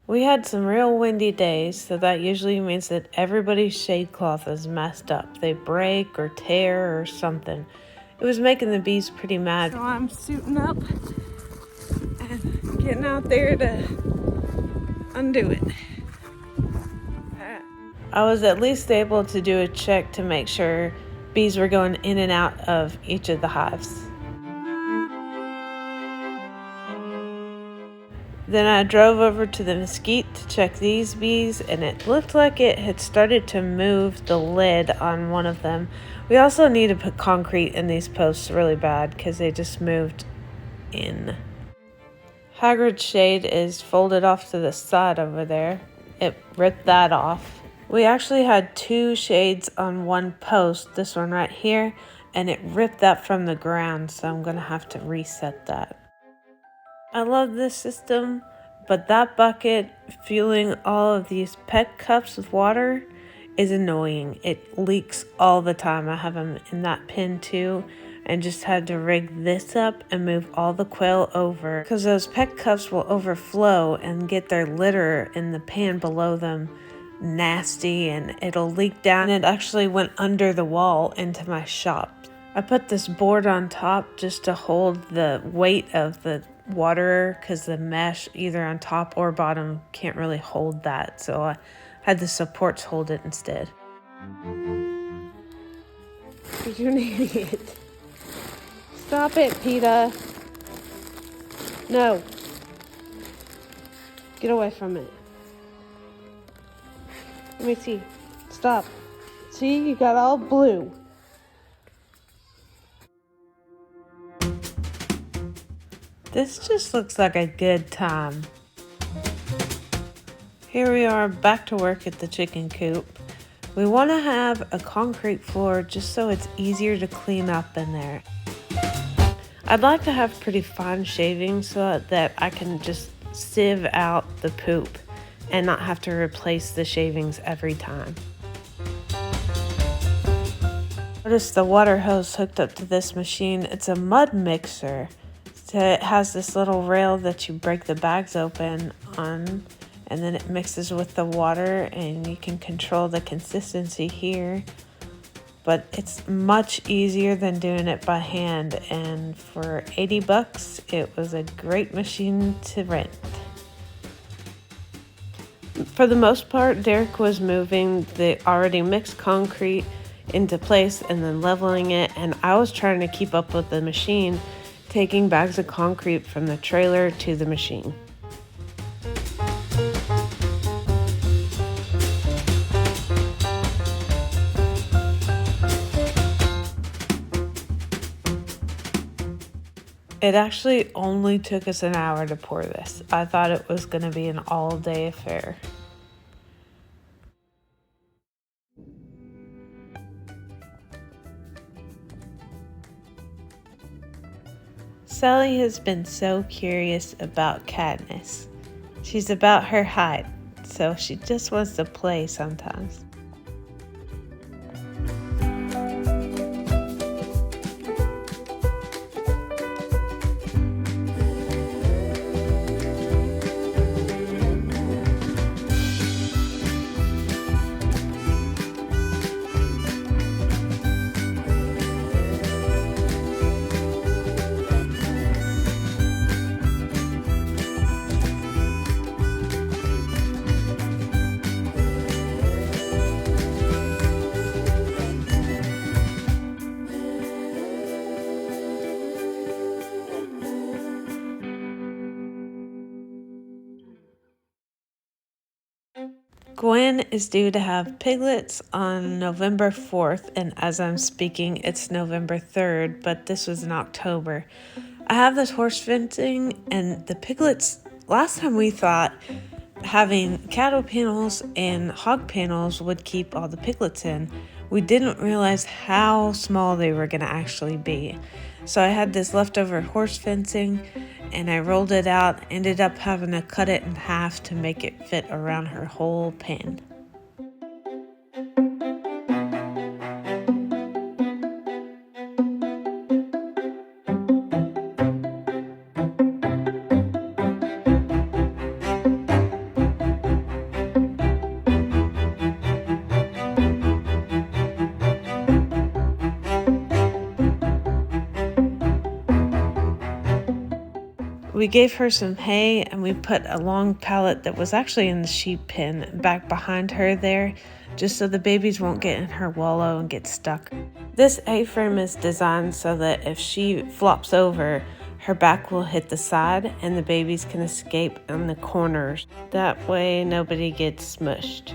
We had some real windy days, so that usually means that everybody's shade cloth is messed up. They break or tear or something. It was making the bees pretty mad. So I'm suiting up and getting out there to undo it. I was at least able to do a check to make sure bees were going in and out of each of the hives. Then I drove over to the mesquite to check these bees, and it looked like it had started to move the lid on one of them. We also need to put concrete in these posts really bad because they just moved in. Hagrid's shade is folded off to the side over there. It ripped that off. We actually had 2 shades on one post, this one right here, and it ripped that from the ground, so I'm gonna have to reset that. I love this system, but that bucket fueling all of these pet cups with water is annoying. It leaks all the time. I have them in that pen too, and just had to rig this up and move all the quail over because those pet cups will overflow and get their litter in the pan below them nasty, and it'll leak down. It actually went under the wall into my shop. I put this board on top just to hold the weight of the water because the mesh either on top or bottom can't really hold that, so I had the supports hold it instead. You're an idiot. Stop it, PETA. No. Get away from it. Let me see. Stop. See, you got all blue. This just looks like a good time. Here we are back to work at the chicken coop. We want to have a concrete floor just so it's easier to clean up in there. I'd like to have pretty fine shavings so that I can just sieve out the poop and not have to replace the shavings every time. Notice the water hose hooked up to this machine. It's a mud mixer. So it has this little rail that you break the bags open on, and then it mixes with the water, and you can control the consistency here. But it's much easier than doing it by hand, and for $80 it was a great machine to rent. For the most part, Derek was moving the already mixed concrete into place and then leveling it, and I was trying to keep up with the machine, taking bags of concrete from the trailer to the machine. It actually only took us an hour to pour this. I thought it was going to be an all-day affair. Sally has been so curious about Katniss. She's about her height, so she just wants to play sometimes. Gwen is due to have piglets on November 4th, and as I'm speaking, it's November 3rd, but this was in October. I have this horse fencing, and the piglets, last time we thought having cattle panels and hog panels would keep all the piglets in. We didn't realize how small they were going to actually be. So I had this leftover horse fencing, and I rolled it out, ended up having to cut it in half to make it fit around her whole pen. We gave her some hay and we put a long pallet that was actually in the sheep pen back behind her there, just so the babies won't get in her wallow and get stuck. This A-frame is designed so that if she flops over, her back will hit the side and the babies can escape in the corners. That way nobody gets smushed.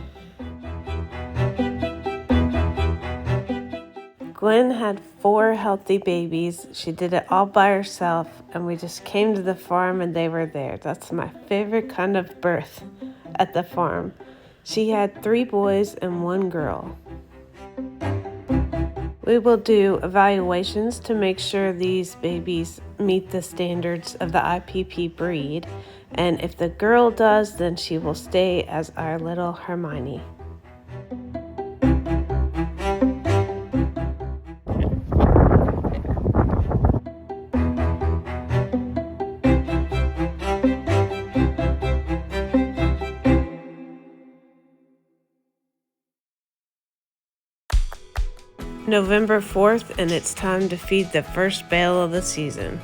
Gwen had 4 healthy babies. She did it all by herself, and we just came to the farm and they were there. That's my favorite kind of birth at the farm. She had 3 boys and 1 girl. We will do evaluations to make sure these babies meet the standards of the IPP breed, and if the girl does, then she will stay as our little Hermione. November 4th, and it's time to feed the first bale of the season.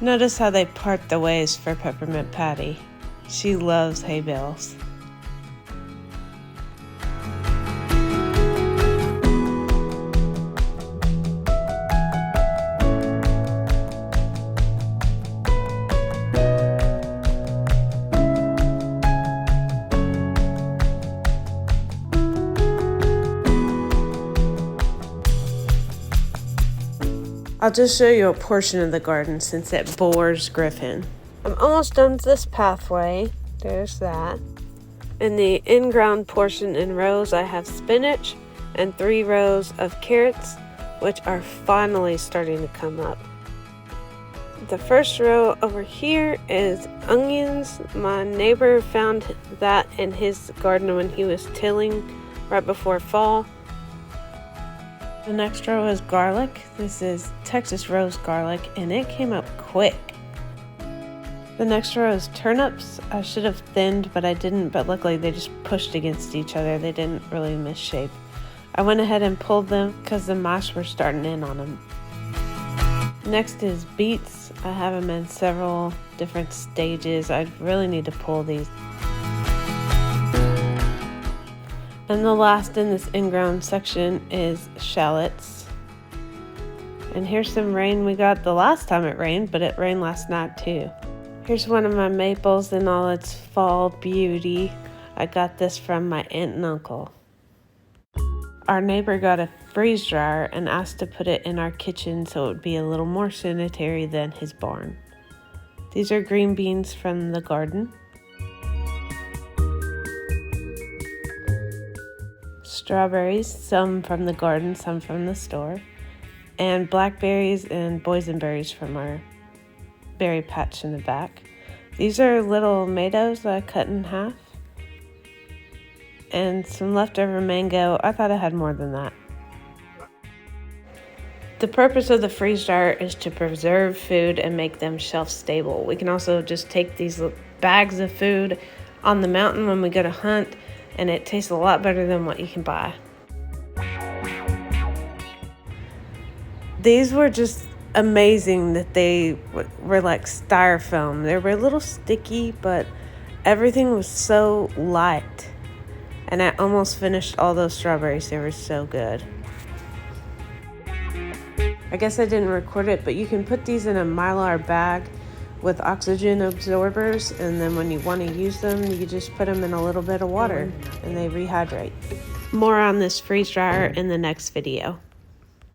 Notice how they part the ways for Peppermint Patty. She loves hay bales. I'll just show you a portion of the garden since it bores Griffin. I'm almost done with this pathway. There's that. In the in-ground portion in rows, I have spinach and 3 rows of carrots, which are finally starting to come up. The first row over here is onions. My neighbor found that in his garden when he was tilling right before fall. The next row is garlic. This is Texas rose garlic, and it came up quick. The next row is turnips. I should have thinned, but I didn't, but luckily they just pushed against each other. They didn't really misshape. I went ahead and pulled them because the mice were starting in on them. Next is beets. I have them in several different stages. I really need to pull these. And the last in this in-ground section is shallots. And here's some rain we got the last time it rained, but it rained last night too. Here's one of my maples in all its fall beauty. I got this from my aunt and uncle. Our neighbor got a freeze dryer and asked to put it in our kitchen so it would be a little more sanitary than his barn. These are green beans from the garden. Strawberries, some from the garden, some from the store, and blackberries and boysenberries from our berry patch in the back. These are little tomatoes that I cut in half, and some leftover mango. I thought I had more than that. The purpose of the freeze dryer is to preserve food and make them shelf stable. We can also just take these bags of food on the mountain when we go to hunt, and it tastes a lot better than what you can buy. These were just amazing that they were like styrofoam. They were a little sticky, but everything was so light. And I almost finished all those strawberries. They were so good. I guess I didn't record it, but you can put these in a Mylar bag with oxygen absorbers, and then when you want to use them, you just put them in a little bit of water and they rehydrate. More on this freeze dryer in the next video.